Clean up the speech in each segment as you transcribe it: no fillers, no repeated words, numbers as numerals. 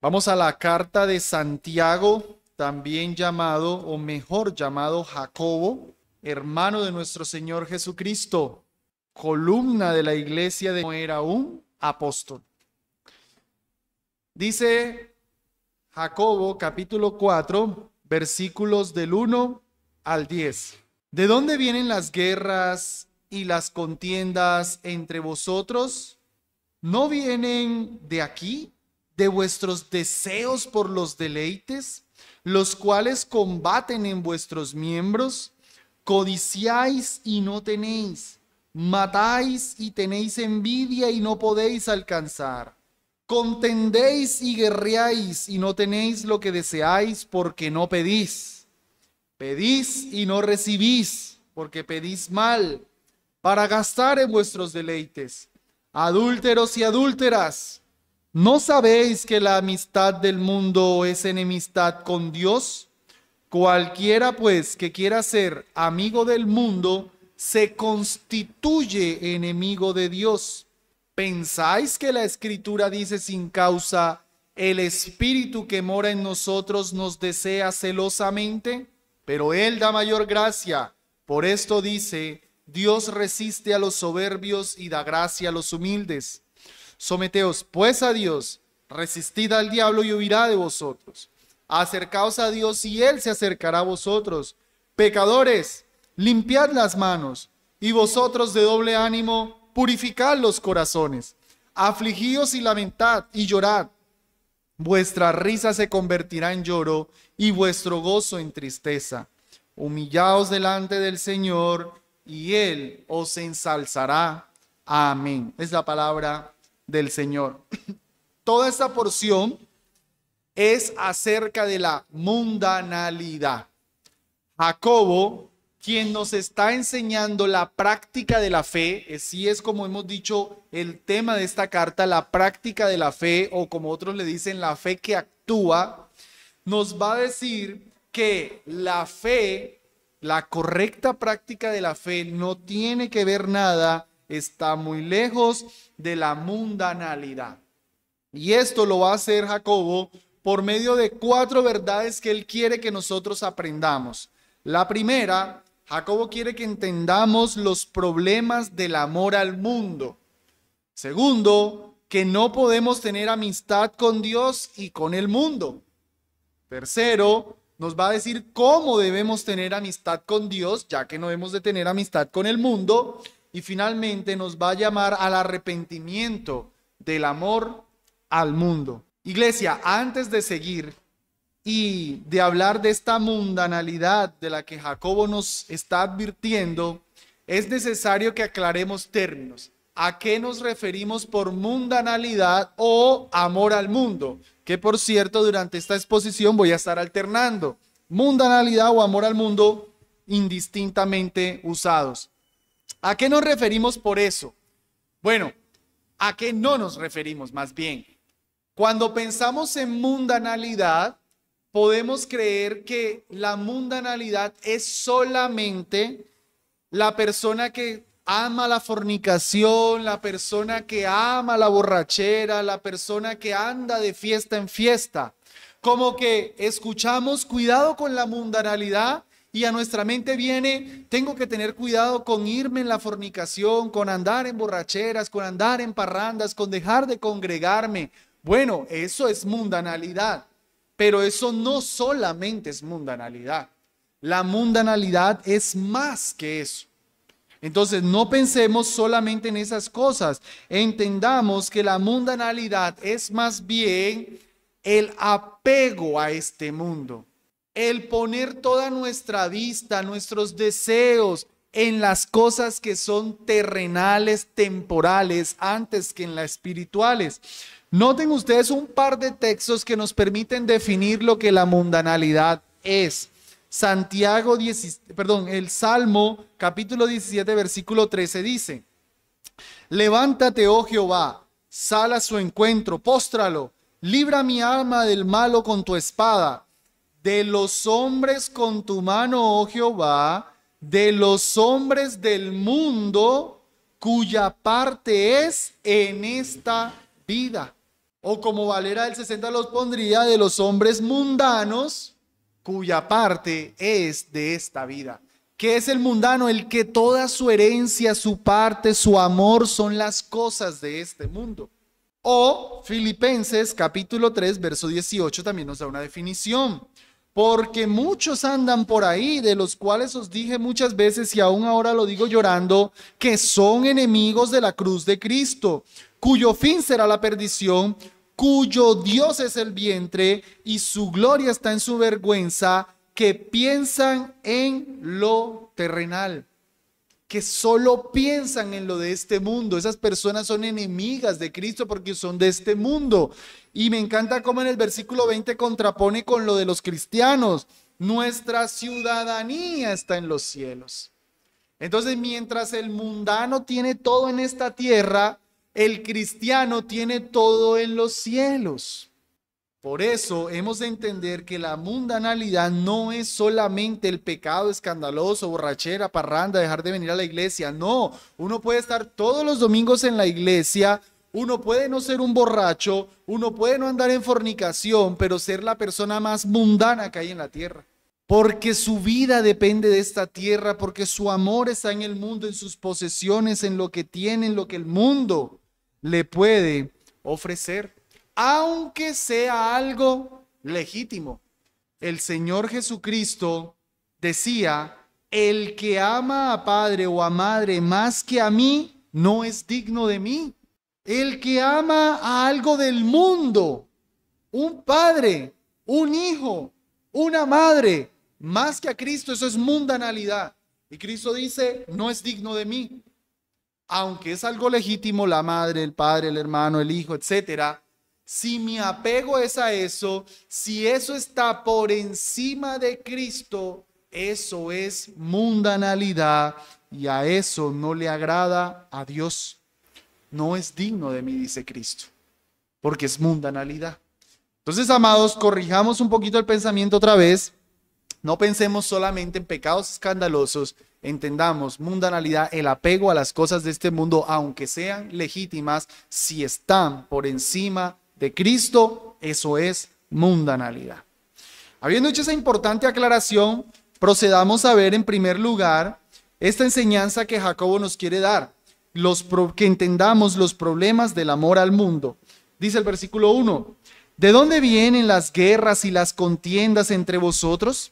Vamos a la carta de Santiago, también llamado, o mejor llamado Jacobo, hermano de nuestro Señor Jesucristo, columna de la iglesia de no era un apóstol. Dice Jacobo capítulo 4, versículos del 1 al 10. ¿De dónde vienen las guerras y las contiendas entre vosotros? ¿No vienen de aquí, de vuestros deseos por los deleites, los cuales combaten en vuestros miembros? Codiciáis y no tenéis, matáis y tenéis envidia y no podéis alcanzar. Contendéis y guerreáis y no tenéis lo que deseáis porque no pedís. Pedís y no recibís porque pedís mal, para gastar en vuestros deleites. Adúlteros y adúlteras, ¿no sabéis que la amistad del mundo es enemistad con Dios? Cualquiera pues que quiera ser amigo del mundo se constituye enemigo de Dios. ¿Pensáis que la Escritura dice sin causa, el Espíritu que mora en nosotros nos desea celosamente? Pero Él da mayor gracia. Por esto dice, Dios resiste a los soberbios y da gracia a los humildes. Someteos pues a Dios, resistid al diablo y huirá de vosotros. Acercaos a Dios y Él se acercará a vosotros. Pecadores, limpiad las manos, y vosotros de doble ánimo, purificad los corazones. Afligíos y lamentad y llorad. Vuestra risa se convertirá en lloro y vuestro gozo en tristeza. Humillaos delante del Señor y Él os ensalzará. Amén. Es la palabra del Señor. Toda esta porción es acerca de la mundanalidad. Jacobo, quien nos está enseñando la práctica de la fe, así es como hemos dicho el tema de esta carta, la práctica de la fe, o como otros le dicen, la fe que actúa, nos va a decir que la fe, la correcta práctica de la fe, no tiene que ver nada, está muy lejos de la mundanalidad. Y esto lo va a hacer Jacobo por medio de 4 verdades que él quiere que nosotros aprendamos. La primera, Jacobo quiere que entendamos los problemas del amor al mundo. Segundo, que no podemos tener amistad con Dios y con el mundo. Tercero, nos va a decir cómo debemos tener amistad con Dios, ya que no debemos de tener amistad con el mundo. Y finalmente nos va a llamar al arrepentimiento del amor al mundo. Iglesia, antes de seguir y de hablar de esta mundanalidad de la que Jacobo nos está advirtiendo, es necesario que aclaremos términos. ¿A qué nos referimos por mundanalidad o amor al mundo? Que por cierto, durante esta exposición voy a estar alternando mundanalidad o amor al mundo indistintamente usados. ¿A qué nos referimos por eso? Bueno, ¿a qué no nos referimos más bien? Cuando pensamos en mundanalidad, podemos creer que la mundanalidad es solamente la persona que ama la fornicación, la persona que ama la borrachera, la persona que anda de fiesta en fiesta. Como que escuchamos cuidado con la mundanalidad y a nuestra mente viene, tengo que tener cuidado con irme en la fornicación, con andar en borracheras, con andar en parrandas, con dejar de congregarme. Bueno, eso es mundanalidad, pero eso no solamente es mundanalidad. La mundanalidad es más que eso. Entonces, no pensemos solamente en esas cosas. Entendamos que la mundanalidad es más bien el apego a este mundo. El poner toda nuestra vista, nuestros deseos en las cosas que son terrenales, temporales, antes que en las espirituales. Noten ustedes un par de textos que nos permiten definir lo que la mundanalidad es. El Salmo capítulo 17 versículo 13 dice: levántate, oh Jehová, sal a su encuentro, póstralo, libra mi alma del malo con tu espada, de los hombres con tu mano, oh Jehová, de los hombres del mundo, cuya parte es en esta vida. O como Valera del 60 los pondría, de los hombres mundanos, cuya parte es de esta vida. ¿Qué es el mundano? El que toda su herencia, su parte, su amor son las cosas de este mundo. O Filipenses capítulo 3, verso 18 también nos da una definición. Porque muchos andan por ahí, de los cuales os dije muchas veces y aún ahora lo digo llorando, que son enemigos de la cruz de Cristo, cuyo fin será la perdición, cuyo Dios es el vientre y su gloria está en su vergüenza, que piensan en lo terrenal, que solo piensan en lo de este mundo. Esas personas son enemigas de Cristo porque son de este mundo. Y me encanta cómo en el versículo 20 contrapone con lo de los cristianos. Nuestra ciudadanía está en los cielos. Entonces, mientras el mundano tiene todo en esta tierra, el cristiano tiene todo en los cielos. Por eso hemos de entender que la mundanalidad no es solamente el pecado escandaloso, borrachera, parranda, dejar de venir a la iglesia. No, uno puede estar todos los domingos en la iglesia, uno puede no ser un borracho, uno puede no andar en fornicación, pero ser la persona más mundana que hay en la tierra. Porque su vida depende de esta tierra, porque su amor está en el mundo, en sus posesiones, en lo que tiene, en lo que el mundo le puede ofrecer. Aunque sea algo legítimo. El Señor Jesucristo decía, el que ama a padre o a madre más que a mí, no es digno de mí. El que ama a algo del mundo, un padre, un hijo, una madre, más que a Cristo, eso es mundanalidad. Y Cristo dice, no es digno de mí. Aunque es algo legítimo, la madre, el padre, el hermano, el hijo, etcétera. Si mi apego es a eso, si eso está por encima de Cristo, eso es mundanalidad y a eso no le agrada a Dios. No es digno de mí, dice Cristo, porque es mundanalidad. Entonces, amados, corrijamos un poquito el pensamiento otra vez. No pensemos solamente en pecados escandalosos, entendamos mundanalidad, el apego a las cosas de este mundo, aunque sean legítimas, si están por encima de Cristo, eso es mundanalidad. Habiendo hecho esa importante aclaración, procedamos a ver en primer lugar esta enseñanza que Jacobo nos quiere dar, que entendamos los problemas del amor al mundo. Dice el versículo 1, ¿de dónde vienen las guerras y las contiendas entre vosotros?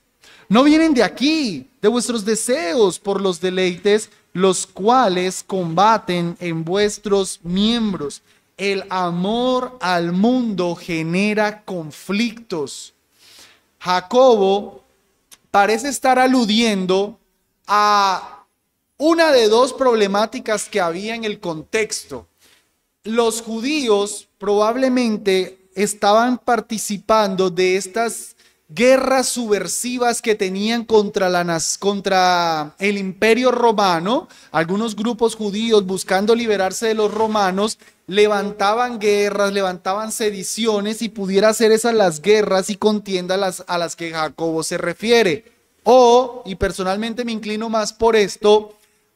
No vienen de aquí, de vuestros deseos por los deleites, los cuales combaten en vuestros miembros. El amor al mundo genera conflictos. Jacobo parece estar aludiendo a una de dos problemáticas que había en el contexto. Los judíos probablemente estaban participando de estas guerras subversivas que tenían contra el imperio romano. Algunos grupos judíos, buscando liberarse de los romanos, levantaban guerras, levantaban sediciones, y pudiera ser esas las guerras y contiendas a las que Jacobo se refiere. Y personalmente me inclino más por esto,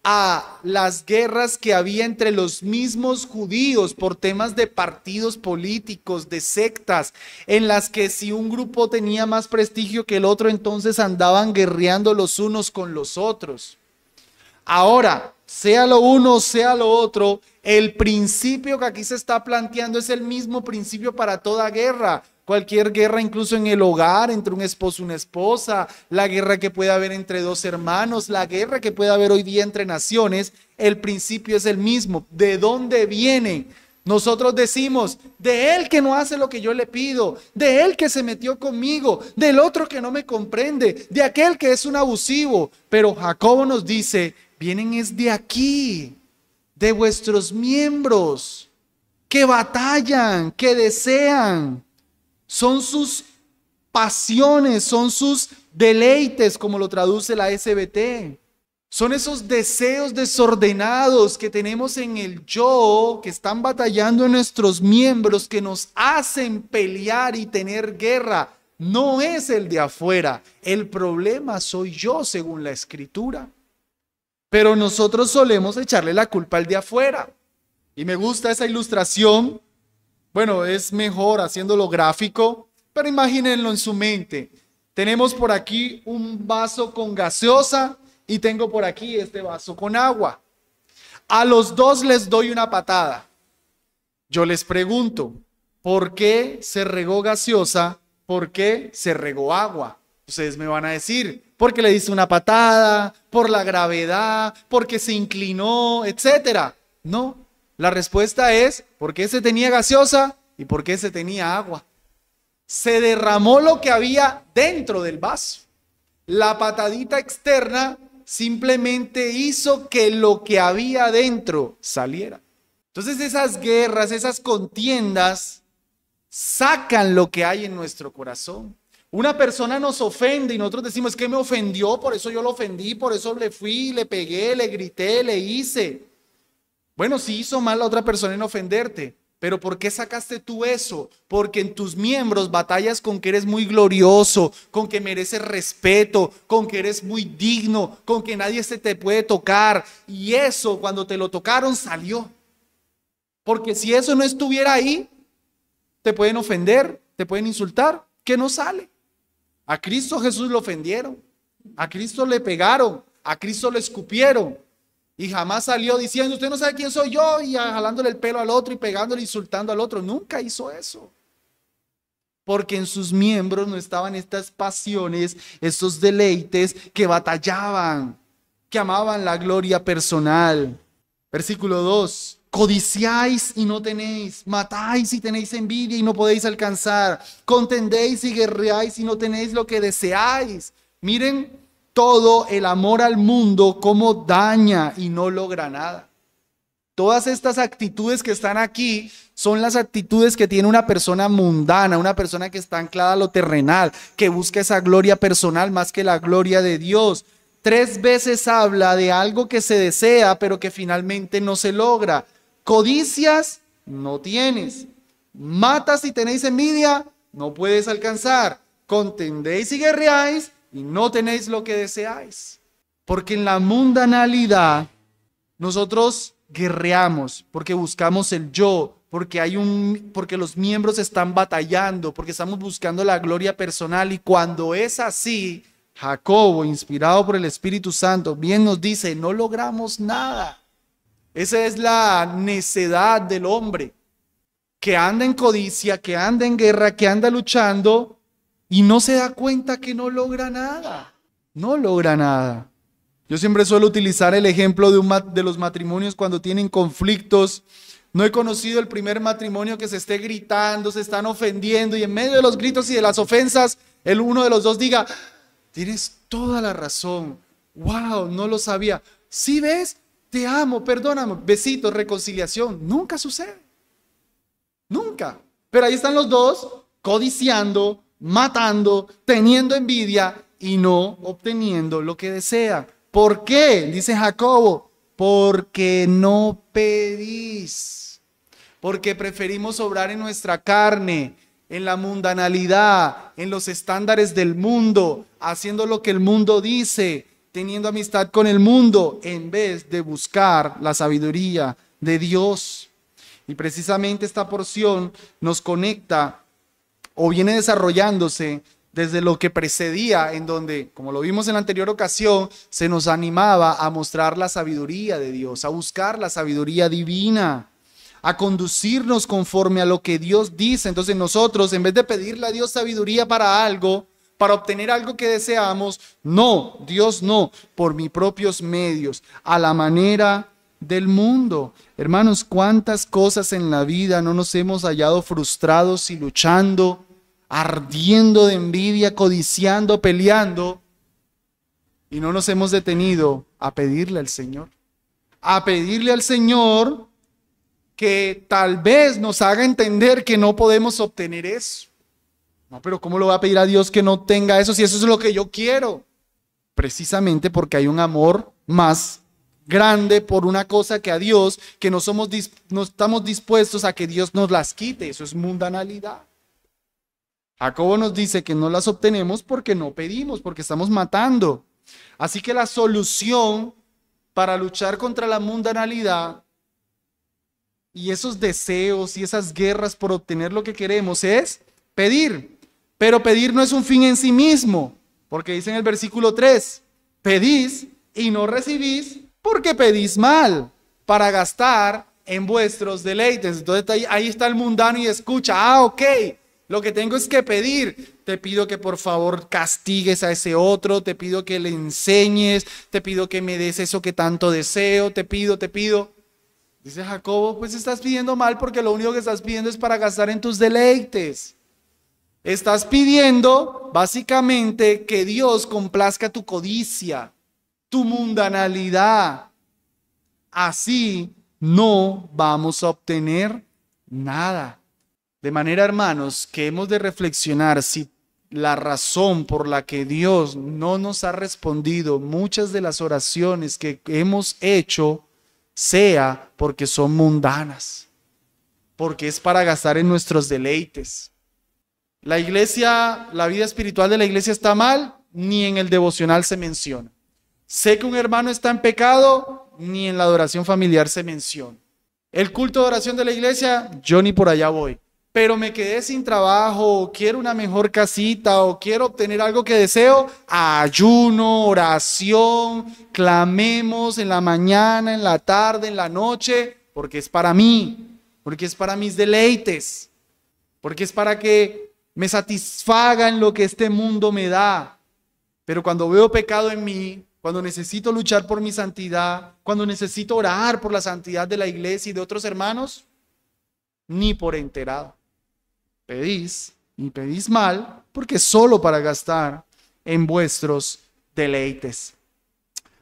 a las guerras que había entre los mismos judíos por temas de partidos políticos, de sectas, en las que si un grupo tenía más prestigio que el otro, entonces andaban guerreando los unos con los otros. Ahora, sea lo uno, sea lo otro, el principio que aquí se está planteando es el mismo principio para toda guerra. Cualquier guerra, incluso en el hogar, entre un esposo y una esposa, la guerra que puede haber entre dos hermanos, la guerra que puede haber hoy día entre naciones, el principio es el mismo. ¿De dónde viene? Nosotros decimos, de él que no hace lo que yo le pido, de él que se metió conmigo, del otro que no me comprende, de aquel que es un abusivo. Pero Jacobo nos dice, vienen es de aquí, de vuestros miembros, que batallan, que desean. Son sus pasiones, son sus deleites, como lo traduce la SBT. Son esos deseos desordenados que tenemos en el yo, que están batallando en nuestros miembros, que nos hacen pelear y tener guerra. No es el de afuera. El problema soy yo, según la Escritura. Pero nosotros solemos echarle la culpa al de afuera. Y me gusta esa ilustración Bueno, es mejor haciéndolo gráfico, pero imagínenlo en su mente. Tenemos por aquí un vaso con gaseosa y tengo por aquí este vaso con agua. A los dos les doy una patada. Yo les pregunto, ¿por qué se regó gaseosa? ¿Por qué se regó agua? Ustedes me van a decir, porque le diste una patada, por la gravedad, porque se inclinó, etcétera. No, la respuesta es, porque se tenía gaseosa y porque se tenía agua. Se derramó lo que había dentro del vaso. La patadita externa simplemente hizo que lo que había dentro saliera. Entonces esas guerras, esas contiendas, sacan lo que hay en nuestro corazón. Una persona nos ofende y nosotros decimos, es que me ofendió, por eso yo lo ofendí, por eso le fui, le pegué, le grité, le hice. Bueno, sí hizo mal la otra persona en ofenderte, pero ¿por qué sacaste tú eso? Porque en tus miembros batallas con que eres muy glorioso, con que mereces respeto, con que eres muy digno, con que nadie se te puede tocar. Y eso, cuando te lo tocaron, salió. Porque si eso no estuviera ahí, te pueden ofender, te pueden insultar, que no sale. A Cristo Jesús lo ofendieron, a Cristo le pegaron, a Cristo le escupieron. Y jamás salió diciendo, usted no sabe quién soy yo, y jalándole el pelo al otro y pegándole, insultando al otro. Nunca hizo eso. Porque en sus miembros no estaban estas pasiones, estos deleites que batallaban, que amaban la gloria personal. Versículo 2. Codiciáis y no tenéis, matáis y tenéis envidia y no podéis alcanzar, contendéis y guerreáis y no tenéis lo que deseáis. Miren todo el amor al mundo cómo daña y no logra nada. Todas estas actitudes que están aquí son las actitudes que tiene una persona mundana, una persona que está anclada a lo terrenal, que busca esa gloria personal más que la gloria de Dios. 3 veces habla de algo que se desea, pero que finalmente no se logra. Codicias, no tienes. Matas y tenéis envidia, no puedes alcanzar. Contendéis y guerreáis y no tenéis lo que deseáis. Porque en la mundanalidad nosotros guerreamos, porque buscamos el yo, porque los miembros están batallando, porque estamos buscando la gloria personal. Y cuando es así, Jacobo, inspirado por el Espíritu Santo, bien nos dice, no logramos nada. Esa es la necedad del hombre, que anda en codicia, que anda en guerra, que anda luchando y no se da cuenta que no logra nada. No logra nada. Yo siempre suelo utilizar el ejemplo de los matrimonios cuando tienen conflictos. No he conocido el primer matrimonio que se esté gritando, se están ofendiendo y en medio de los gritos y de las ofensas, el uno de los dos diga, tienes toda la razón. Wow, no lo sabía. ¿Sí ves? Te amo, perdóname, besitos, reconciliación. Nunca sucede. Nunca. Pero ahí están los dos codiciando, matando, teniendo envidia y no obteniendo lo que desean. ¿Por qué? Dice Jacobo, porque no pedís. Porque preferimos obrar en nuestra carne, en la mundanalidad, en los estándares del mundo, haciendo lo que el mundo dice, teniendo amistad con el mundo, en vez de buscar la sabiduría de Dios. Y precisamente esta porción nos conecta o viene desarrollándose desde lo que precedía, en donde, como lo vimos en la anterior ocasión, se nos animaba a mostrar la sabiduría de Dios, a buscar la sabiduría divina, a conducirnos conforme a lo que Dios dice. Entonces nosotros, en vez de pedirle a Dios sabiduría para algo, para obtener algo que deseamos, no, Dios no, por mis propios medios, a la manera del mundo. Hermanos, cuántas cosas en la vida no nos hemos hallado frustrados y luchando, ardiendo de envidia, codiciando, peleando, y no nos hemos detenido a pedirle al Señor. A pedirle al Señor que tal vez nos haga entender que no podemos obtener eso. No, pero ¿cómo le voy a pedir a Dios que no tenga eso si eso es lo que yo quiero? Precisamente porque hay un amor más grande por una cosa que a Dios, que no estamos dispuestos a que Dios nos las quite. Eso es mundanalidad. Jacobo nos dice que no las obtenemos porque no pedimos, porque estamos matando. Así que la solución para luchar contra la mundanalidad, y esos deseos y esas guerras por obtener lo que queremos es pedir. Pero pedir no es un fin en sí mismo, porque dice en el versículo 3, pedís y no recibís porque pedís mal, para gastar en vuestros deleites. Entonces ahí está el mundano y escucha, ok, lo que tengo es que pedir. Te pido que por favor castigues a ese otro, te pido que le enseñes, te pido que me des eso que tanto deseo, te pido. Dice Jacobo, pues estás pidiendo mal porque lo único que estás pidiendo es para gastar en tus deleites. Estás pidiendo básicamente que Dios complazca tu codicia, tu mundanalidad. Así no vamos a obtener nada. De manera, hermanos, que hemos de reflexionar si la razón por la que Dios no nos ha respondido muchas de las oraciones que hemos hecho sea porque son mundanas, porque es para gastar en nuestros deleites. La iglesia, la vida espiritual de la iglesia está mal, ni en el devocional se menciona. Sé que un hermano está en pecado, ni en la adoración familiar se menciona. El culto de oración de la iglesia, yo ni por allá voy. Pero me quedé sin trabajo, o quiero una mejor casita, o quiero obtener algo que deseo, ayuno, oración, clamemos en la mañana, en la tarde, en la noche, porque es para mí, porque es para mis deleites, porque es para que me satisfagan lo que este mundo me da. Pero cuando veo pecado en mí, cuando necesito luchar por mi santidad, cuando necesito orar por la santidad de la iglesia y de otros hermanos, ni por enterado. Pedís y pedís mal, porque es solo para gastar en vuestros deleites.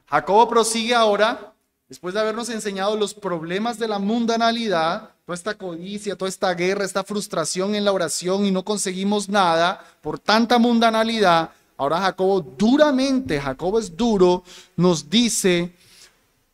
Jacobo prosigue ahora, después de habernos enseñado los problemas de la mundanalidad, toda esta codicia, toda esta guerra, esta frustración en la oración y no conseguimos nada por tanta mundanalidad. Ahora Jacobo duramente, Jacobo es duro, nos dice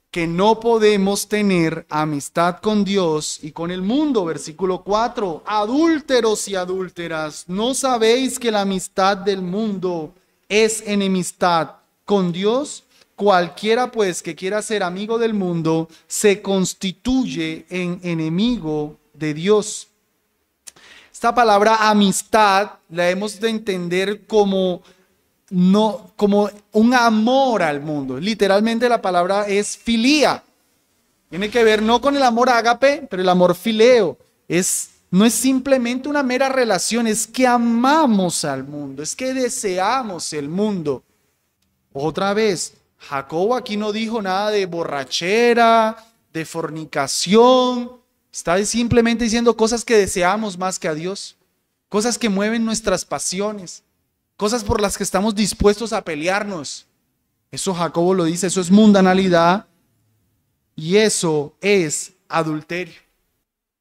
que no podemos tener amistad con Dios y con el mundo. Versículo 4, adúlteros y adúlteras, ¿no sabéis que la amistad del mundo es enemistad con Dios? Cualquiera pues que quiera ser amigo del mundo se constituye en enemigo de Dios. Esta palabra amistad la hemos de entender como un amor al mundo. Literalmente la palabra es filía. Tiene que ver no con el amor ágape, pero el amor fileo. No es simplemente una mera relación, es que amamos al mundo, es que deseamos el mundo. Otra vez, Jacobo aquí no dijo nada de borrachera, de fornicación. Está simplemente diciendo cosas que deseamos más que a Dios, cosas que mueven nuestras pasiones, cosas por las que estamos dispuestos a pelearnos. Eso Jacobo lo dice, eso es mundanalidad y eso es adulterio.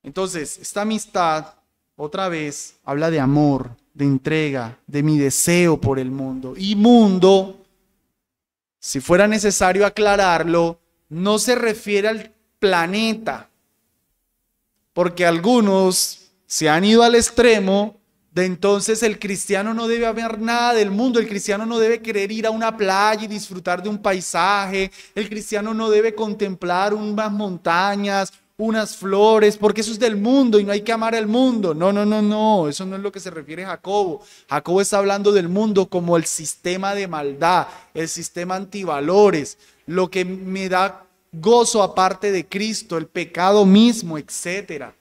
Entonces, esta amistad, otra vez, habla de amor, de entrega, de mi deseo por el mundo. Y mundo, si fuera necesario aclararlo, no se refiere al planeta, porque algunos se han ido al extremo de entonces el cristiano no debe haber nada del mundo, el cristiano no debe querer ir a una playa y disfrutar de un paisaje, el cristiano no debe contemplar unas montañas, unas flores, porque eso es del mundo y no hay que amar al mundo. No, eso no es lo que se refiere Jacobo. Jacobo está hablando del mundo como el sistema de maldad, el sistema antivalores, lo que me da gozo aparte de Cristo, el pecado mismo, etcétera.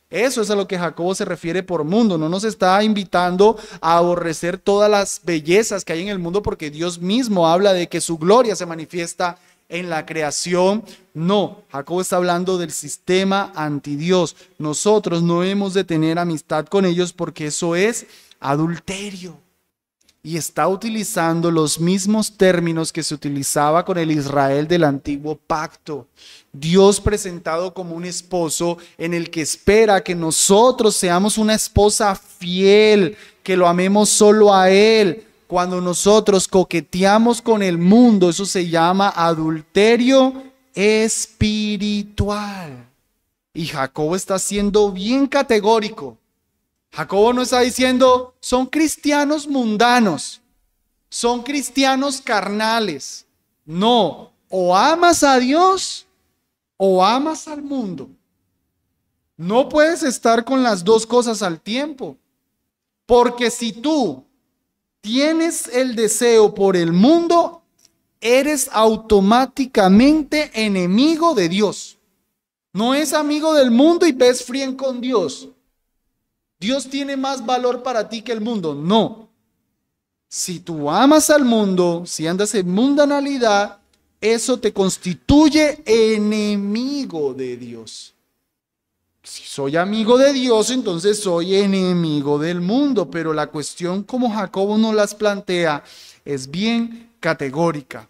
Eso es a lo que Jacobo se refiere por mundo. No nos está invitando a aborrecer todas las bellezas que hay en el mundo porque Dios mismo habla de que su gloria se manifiesta en la creación. No, Jacobo está hablando del sistema antidios. Nosotros no hemos de tener amistad con ellos porque eso es adulterio. Y está utilizando los mismos términos que se utilizaba con el Israel del antiguo pacto. Dios presentado como un esposo en el que espera que nosotros seamos una esposa fiel, que lo amemos solo a Él. Cuando nosotros coqueteamos con el mundo, eso se llama adulterio espiritual. Y Jacobo está siendo bien categórico. Jacobo no está diciendo, son cristianos mundanos, son cristianos carnales. No, o amas a Dios o amas al mundo. No puedes estar con las dos cosas al tiempo. Porque si tú tienes el deseo por el mundo, eres automáticamente enemigo de Dios. No es amigo del mundo y best friend con Dios. Dios tiene más valor para ti que el mundo. No. Si tú amas al mundo, si andas en mundanalidad, eso te constituye enemigo de Dios. Si soy amigo de Dios, entonces soy enemigo del mundo. Pero la cuestión, como Jacobo nos las plantea, es bien categórica.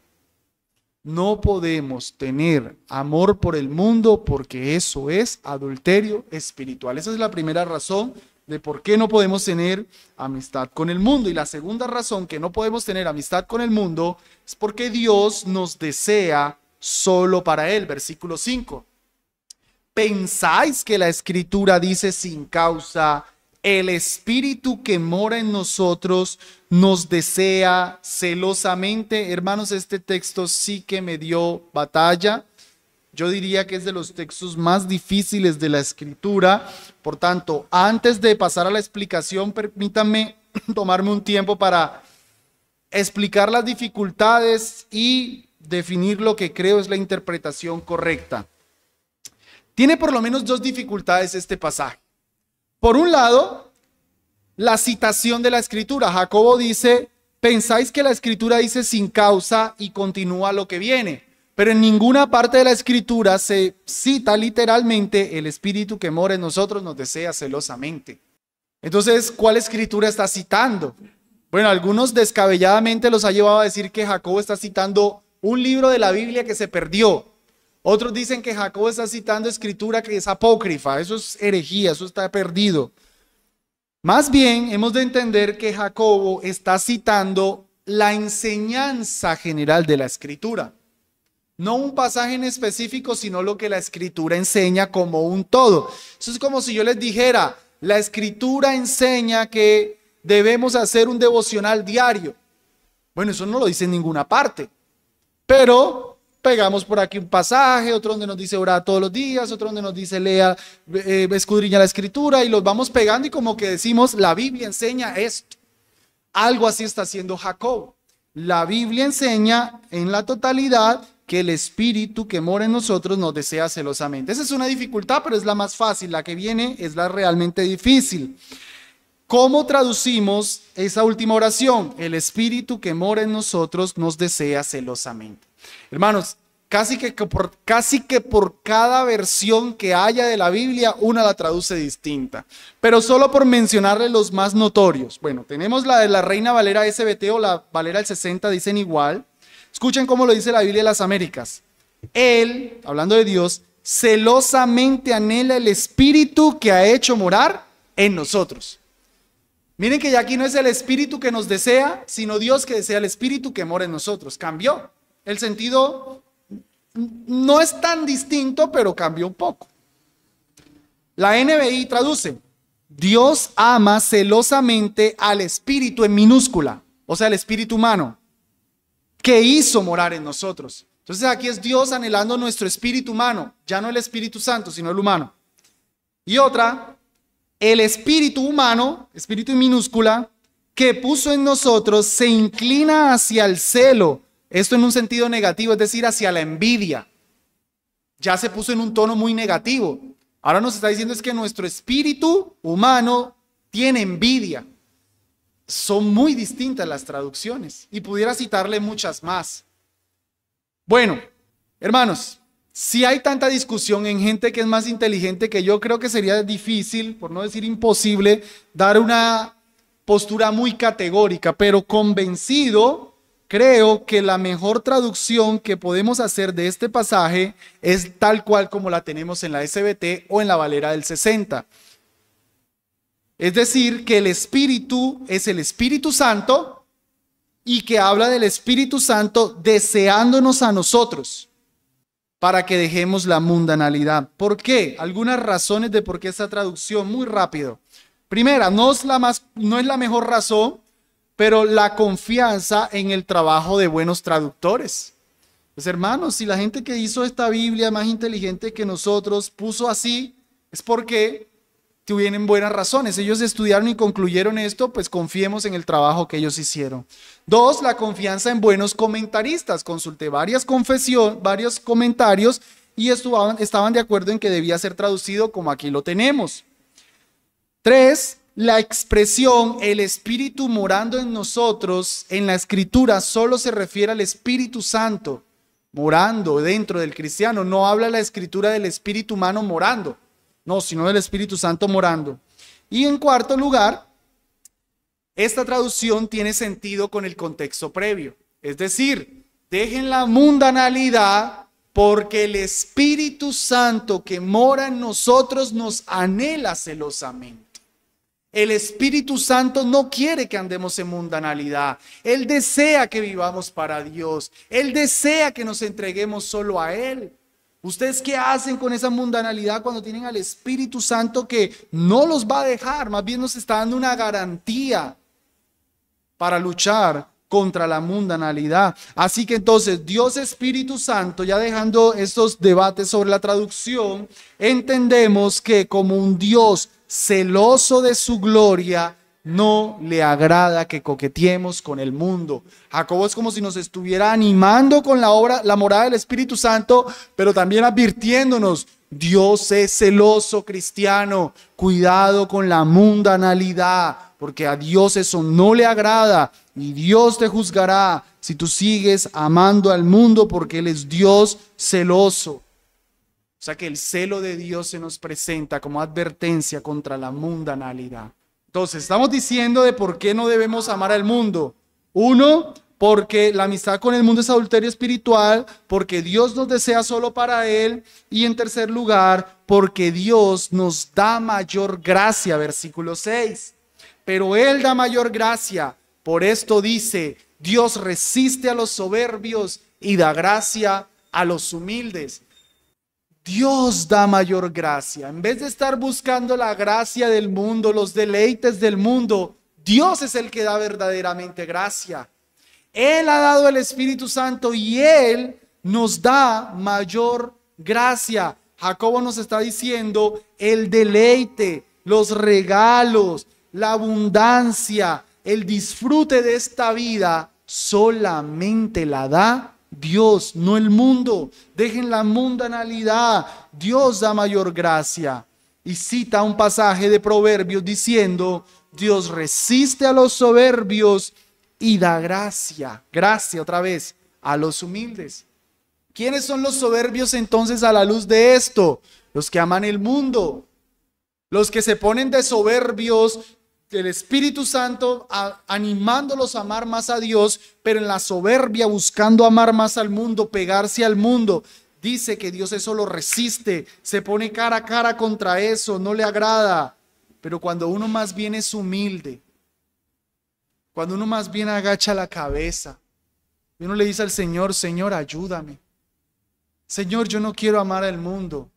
No podemos tener amor por el mundo porque eso es adulterio espiritual. Esa es la primera razón de por qué no podemos tener amistad con el mundo. Y la segunda razón que no podemos tener amistad con el mundo es porque Dios nos desea solo para Él. Versículo 5. ¿Pensáis que la Escritura dice sin causa, el Espíritu que mora en nosotros nos desea celosamente? Hermanos, este texto sí que me dio batalla. Yo diría que es de los textos más difíciles de la Escritura. Por tanto, antes de pasar a la explicación, permítanme tomarme un tiempo para explicar las dificultades y definir lo que creo es la interpretación correcta. Tiene por lo menos dos dificultades este pasaje. Por un lado, la citación de la Escritura. Jacobo dice, pensáis que la Escritura dice sin causa y continúa lo que viene. Pero en ninguna parte de la Escritura se cita literalmente el Espíritu que mora en nosotros nos desea celosamente. Entonces, ¿cuál Escritura está citando? Bueno, algunos descabelladamente los ha llevado a decir que Jacobo está citando un libro de la Biblia que se perdió. Otros dicen que Jacobo está citando escritura que es apócrifa. Eso es herejía, eso está perdido. Más bien, hemos de entender que Jacobo está citando la enseñanza general de la Escritura. No un pasaje en específico, sino lo que la Escritura enseña como un todo. Eso es como si yo les dijera, la Escritura enseña que debemos hacer un devocional diario. Bueno, eso no lo dice en ninguna parte. Pero pegamos por aquí un pasaje, otro donde nos dice orar todos los días, otro donde nos dice lea, escudriña la Escritura, y los vamos pegando y como que decimos, la Biblia enseña esto. Algo así está haciendo Jacobo. La Biblia enseña en la totalidad que el Espíritu que mora en nosotros nos desea celosamente. Esa es una dificultad, pero es la más fácil. La que viene es la realmente difícil. ¿Cómo traducimos esa última oración? El Espíritu que mora en nosotros nos desea celosamente. Hermanos, casi que por cada versión que haya de la Biblia, una la traduce distinta. Pero solo por mencionarle los más notorios. Bueno, tenemos la de la Reina Valera SBT o la Valera del 60, dicen igual. Escuchen cómo lo dice la Biblia de las Américas. Él, hablando de Dios, celosamente anhela el Espíritu que ha hecho morar en nosotros. Miren que ya aquí no es el Espíritu que nos desea, sino Dios que desea el Espíritu que mora en nosotros. Cambió. El sentido no es tan distinto, pero cambió un poco. La NBI traduce, Dios ama celosamente al Espíritu en minúscula, o sea, el Espíritu humano, que hizo morar en nosotros. Entonces aquí es Dios anhelando nuestro espíritu humano, ya no el Espíritu Santo, sino el humano. Y otra, el espíritu humano, espíritu en minúscula, que puso en nosotros, se inclina hacia el celo. Esto en un sentido negativo, es decir, hacia la envidia. Ya se puso en un tono muy negativo. Ahora nos está diciendo es que nuestro espíritu humano tiene envidia. Son muy distintas las traducciones y pudiera citarle muchas más. Bueno, hermanos, si hay tanta discusión en gente que es más inteligente que yo, creo que sería difícil, por no decir imposible, dar una postura muy categórica, pero convencido. Creo que la mejor traducción que podemos hacer de este pasaje es tal cual como la tenemos en la SBT o en la Valera del 60. Es decir, que el Espíritu es el Espíritu Santo y que habla del Espíritu Santo deseándonos a nosotros para que dejemos la mundanalidad. ¿Por qué? Algunas razones de por qué esta traducción, muy rápido. Primera, no es la mejor razón, pero la confianza en el trabajo de buenos traductores. Pues hermanos, si la gente que hizo esta Biblia más inteligente que nosotros puso así, es porque tuvieron buenas razones. Ellos estudiaron y concluyeron esto, pues confiemos en el trabajo que ellos hicieron. 2, la confianza en buenos comentaristas. Consulté varios comentarios y estaban de acuerdo en que debía ser traducido como aquí lo tenemos. 3, la expresión el Espíritu morando en nosotros en la Escritura solo se refiere al Espíritu Santo morando dentro del cristiano. No habla la Escritura del espíritu humano morando, no, sino del Espíritu Santo morando. Y en cuarto lugar, esta traducción tiene sentido con el contexto previo. Es decir, dejen la mundanalidad porque el Espíritu Santo que mora en nosotros nos anhela celosamente. El Espíritu Santo no quiere que andemos en mundanalidad. Él desea que vivamos para Dios. Él desea que nos entreguemos solo a Él. ¿Ustedes qué hacen con esa mundanalidad cuando tienen al Espíritu Santo que no los va a dejar? Más bien nos está dando una garantía para luchar contra la mundanalidad. Así que entonces Dios Espíritu Santo, ya dejando estos debates sobre la traducción, entendemos que como un Dios celoso de su gloria, no le agrada que coqueteemos con el mundo. Jacobo es como si nos estuviera animando con la morada del Espíritu Santo, pero también advirtiéndonos: Dios es celoso, cristiano, cuidado con la mundanalidad, porque a Dios eso no le agrada y Dios te juzgará si tú sigues amando al mundo, porque Él es Dios celoso. O sea que el celo de Dios se nos presenta como advertencia contra la mundanalidad. Entonces, estamos diciendo de por qué no debemos amar al mundo. 1, porque la amistad con el mundo es adulterio espiritual, porque Dios nos desea solo para Él. Y en tercer lugar, porque Dios nos da mayor gracia, versículo 6. Pero Él da mayor gracia. Por esto dice: Dios resiste a los soberbios y da gracia a los humildes. Dios da mayor gracia. En vez de estar buscando la gracia del mundo, los deleites del mundo, Dios es el que da verdaderamente gracia. Él ha dado el Espíritu Santo y Él nos da mayor gracia. Jacobo nos está diciendo: el deleite, los regalos, la abundancia, el disfrute de esta vida solamente la da Dios, no el mundo. Dejen la mundanalidad. Dios da mayor gracia. Y cita un pasaje de Proverbios diciendo: Dios resiste a los soberbios y da gracia, otra vez, a los humildes. ¿Quiénes son los soberbios entonces a la luz de esto? Los que aman el mundo, los que se ponen de soberbios, el Espíritu Santo animándolos a amar más a Dios, pero en la soberbia buscando amar más al mundo, pegarse al mundo. Dice que Dios eso lo resiste, se pone cara a cara contra eso, no le agrada. Pero cuando uno más bien es humilde, cuando uno más bien agacha la cabeza, y uno le dice al Señor: Señor, ayúdame. Señor, yo no quiero amar al mundo.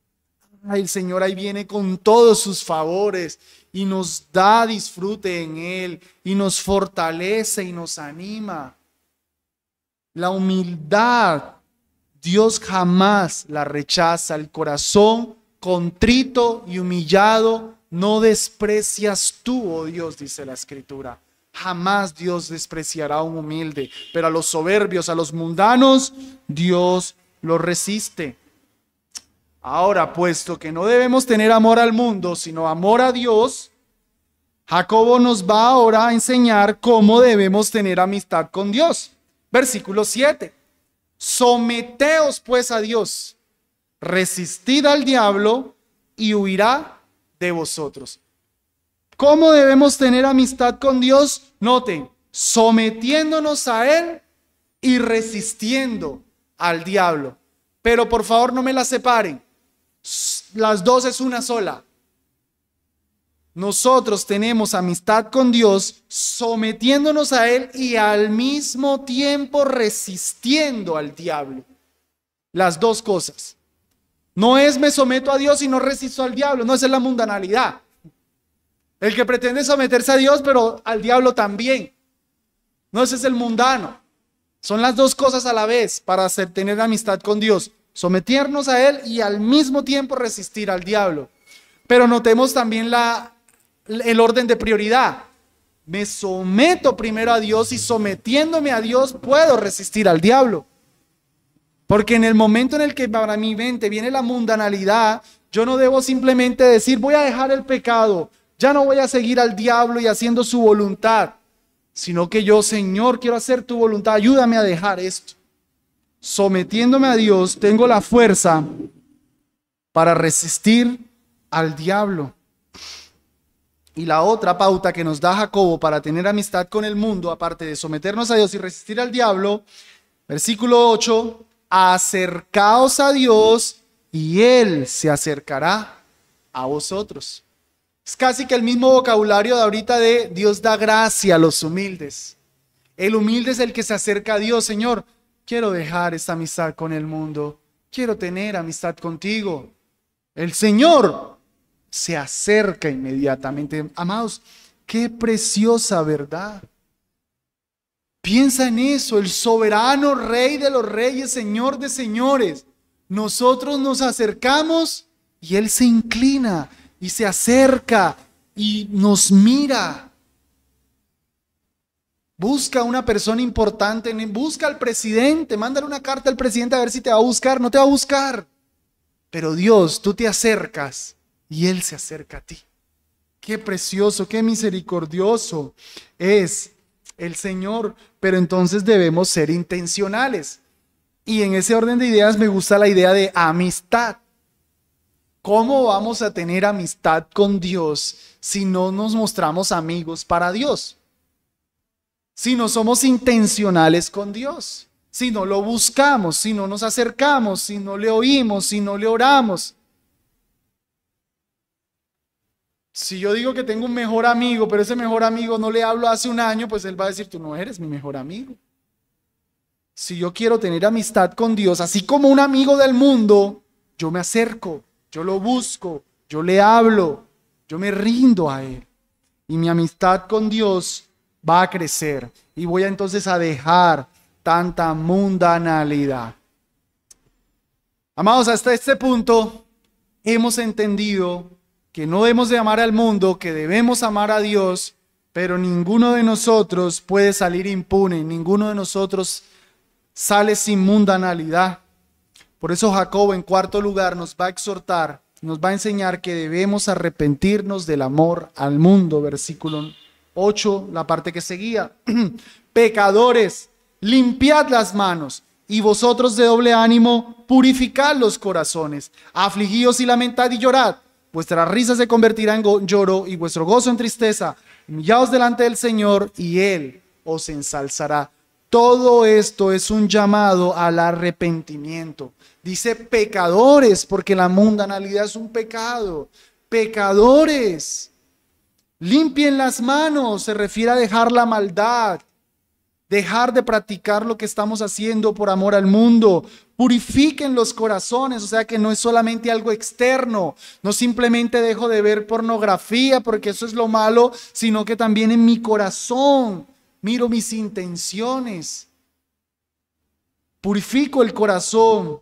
Ay, el Señor ahí viene con todos sus favores y nos da disfrute en Él y nos fortalece y nos anima. La humildad, Dios jamás la rechaza. El corazón contrito y humillado no desprecias tú, oh Dios, dice la Escritura. Jamás Dios despreciará a un humilde, pero a los soberbios, a los mundanos, Dios los resiste. Ahora, puesto que no debemos tener amor al mundo, sino amor a Dios, Jacobo nos va ahora a enseñar cómo debemos tener amistad con Dios. Versículo 7. Someteos pues a Dios, resistid al diablo y huirá de vosotros. ¿Cómo debemos tener amistad con Dios? Noten, sometiéndonos a Él y resistiendo al diablo. Pero por favor no me las separen. Las dos es una sola. Nosotros tenemos amistad con Dios sometiéndonos a Él y al mismo tiempo resistiendo al diablo. Las dos cosas. No es me someto a Dios y no resisto al diablo. No, esa es la mundanalidad. El que pretende someterse a Dios pero al diablo también. No, ese es el mundano. Son las dos cosas a la vez para tener amistad con Dios. Someternos a Él y al mismo tiempo resistir al diablo. Pero notemos también el orden de prioridad. Me someto primero a Dios y sometiéndome a Dios puedo resistir al diablo. Porque en el momento en el que para mi mente viene la mundanalidad, yo no debo simplemente decir voy a dejar el pecado, ya no voy a seguir al diablo y haciendo su voluntad, sino que yo, Señor, quiero hacer tu voluntad, ayúdame a dejar esto. Sometiéndome a Dios, tengo la fuerza para resistir al diablo. Y la otra pauta que nos da Jacobo para tener amistad con el mundo, aparte de someternos a Dios y resistir al diablo, versículo 8, acercaos a Dios y Él se acercará a vosotros. Es casi que el mismo vocabulario de ahorita de Dios da gracia a los humildes. El humilde es el que se acerca a Dios. Señor, quiero dejar esta amistad con el mundo. Quiero tener amistad contigo. El Señor se acerca inmediatamente. Amados, qué preciosa verdad. Piensa en eso, el soberano Rey de los reyes, Señor de señores. Nosotros nos acercamos y Él se inclina y se acerca y nos mira. Busca a una persona importante, busca al presidente, mándale una carta al presidente a ver si te va a buscar, no te va a buscar. Pero Dios, tú te acercas y Él se acerca a ti. Qué precioso, qué misericordioso es el Señor, pero entonces debemos ser intencionales. Y en ese orden de ideas me gusta la idea de amistad. ¿Cómo vamos a tener amistad con Dios si no nos mostramos amigos para Dios? Si no somos intencionales con Dios, si no lo buscamos, si no nos acercamos, si no le oímos, si no le oramos. Si yo digo que tengo un mejor amigo, pero ese mejor amigo no le hablo hace un año, pues él va a decir, tú no eres mi mejor amigo. Si yo quiero tener amistad con Dios, así como un amigo del mundo, yo me acerco, yo lo busco, yo le hablo, yo me rindo a Él. Y mi amistad con Dios va a crecer. Y voy entonces a dejar tanta mundanalidad. Amados, hasta este punto hemos entendido que no debemos de amar al mundo, que debemos amar a Dios, pero ninguno de nosotros puede salir impune, ninguno de nosotros sale sin mundanalidad. Por eso Jacobo en cuarto lugar nos va a exhortar, nos va a enseñar que debemos arrepentirnos del amor al mundo. Versículo 8, la parte que seguía. Pecadores, limpiad las manos, y vosotros de doble ánimo, purificad los corazones. Afligíos y lamentad y llorad. Vuestra risa se convertirá en lloro y vuestro gozo en tristeza. Humillaos delante del Señor y Él os ensalzará. Todo esto es un llamado al arrepentimiento. Dice pecadores, porque la mundanalidad es un pecado. Pecadores, limpien las manos, se refiere a dejar la maldad, dejar de practicar lo que estamos haciendo por amor al mundo. Purifiquen los corazones, o sea que no es solamente algo externo, no simplemente dejo de ver pornografía porque eso es lo malo, sino que también en mi corazón miro mis intenciones, purifico el corazón.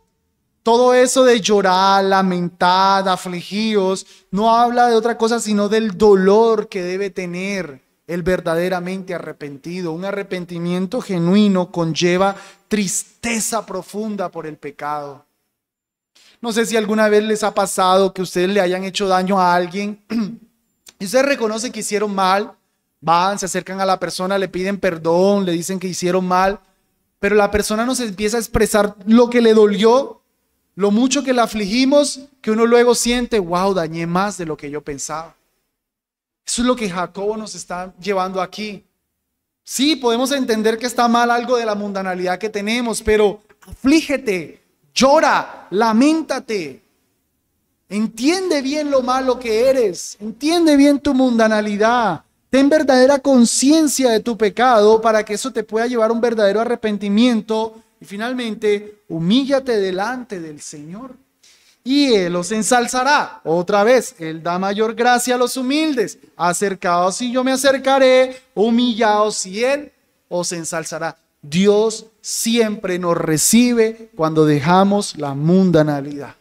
Todo eso de llorar, lamentar, afligíos, no habla de otra cosa sino del dolor que debe tener el verdaderamente arrepentido. Un arrepentimiento genuino conlleva tristeza profunda por el pecado. No sé si alguna vez les ha pasado que ustedes le hayan hecho daño a alguien y ustedes reconocen que hicieron mal, van, se acercan a la persona, le piden perdón, le dicen que hicieron mal, pero la persona nos empieza a expresar lo que le dolió, lo mucho que la afligimos, que uno luego siente, wow, dañé más de lo que yo pensaba. Eso es lo que Jacobo nos está llevando aquí. Sí, podemos entender que está mal algo de la mundanalidad que tenemos, pero aflígete, llora, lamentate. Entiende bien lo malo que eres, entiende bien tu mundanalidad. Ten verdadera conciencia de tu pecado para que eso te pueda llevar a un verdadero arrepentimiento. Y finalmente, humíllate delante del Señor y Él os ensalzará. Otra vez, Él da mayor gracia a los humildes. Acercaos y yo me acercaré, humillaos y Él os ensalzará. Dios siempre nos recibe cuando dejamos la mundanalidad.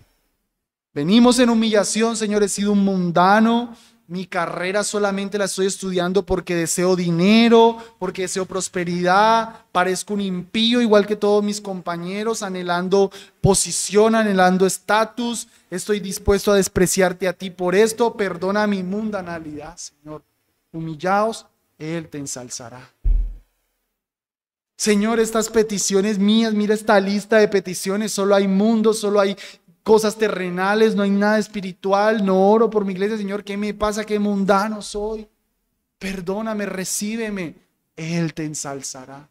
Venimos en humillación, Señor, he sido un mundano. Mi carrera solamente la estoy estudiando porque deseo dinero, porque deseo prosperidad. Parezco un impío igual que todos mis compañeros, anhelando posición, anhelando estatus. Estoy dispuesto a despreciarte a ti por esto. Perdona mi mundanalidad, Señor. Humillaos, Él te ensalzará. Señor, estas peticiones mías, mira esta lista de peticiones. Solo hay mundo, solo hay cosas terrenales, no hay nada espiritual. No oro por mi iglesia, Señor. ¿Qué me pasa? ¿Qué mundano soy? Perdóname, recíbeme. Él te ensalzará.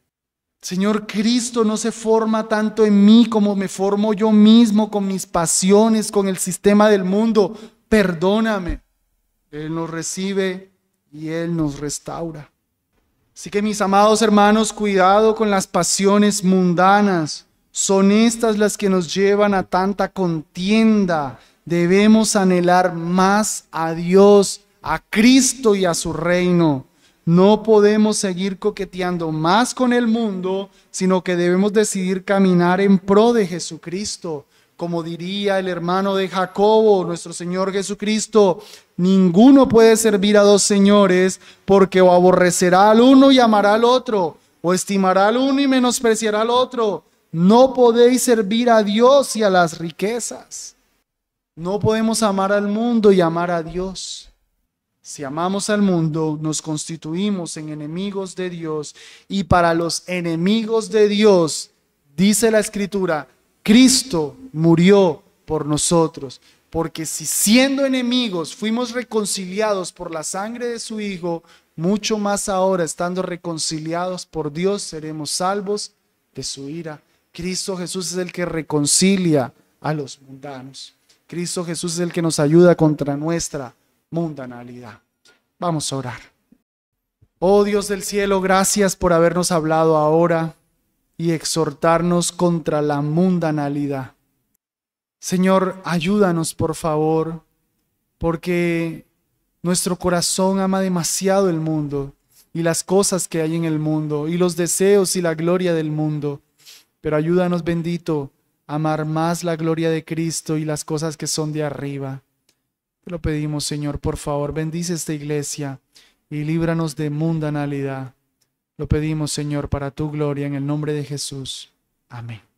Señor, Cristo no se forma tanto en mí como me formo yo mismo con mis pasiones, con el sistema del mundo. Perdóname. Él nos recibe y Él nos restaura. Así que mis amados hermanos, cuidado con las pasiones mundanas. Son estas las que nos llevan a tanta contienda. Debemos anhelar más a Dios, a Cristo y a su reino. No podemos seguir coqueteando más con el mundo, sino que debemos decidir caminar en pro de Jesucristo. Como diría el hermano de Jacobo, nuestro Señor Jesucristo, ninguno puede servir a dos señores, porque o aborrecerá al uno y amará al otro, o estimará al uno y menospreciará al otro. No podéis servir a Dios y a las riquezas. No podemos amar al mundo y amar a Dios. Si amamos al mundo, nos constituimos en enemigos de Dios. Y para los enemigos de Dios, dice la Escritura, Cristo murió por nosotros. Porque si siendo enemigos fuimos reconciliados por la sangre de su Hijo, mucho más ahora, estando reconciliados por Dios, seremos salvos de su ira. Cristo Jesús es el que reconcilia a los mundanos. Cristo Jesús es el que nos ayuda contra nuestra mundanalidad. Vamos a orar. Oh Dios del cielo, gracias por habernos hablado ahora y exhortarnos contra la mundanalidad. Señor, ayúdanos por favor, porque nuestro corazón ama demasiado el mundo y las cosas que hay en el mundo y los deseos y la gloria del mundo. Pero ayúdanos, bendito, a amar más la gloria de Cristo y las cosas que son de arriba. Te lo pedimos, Señor, por favor, bendice esta iglesia y líbranos de mundanalidad. Lo pedimos, Señor, para tu gloria, en el nombre de Jesús. Amén.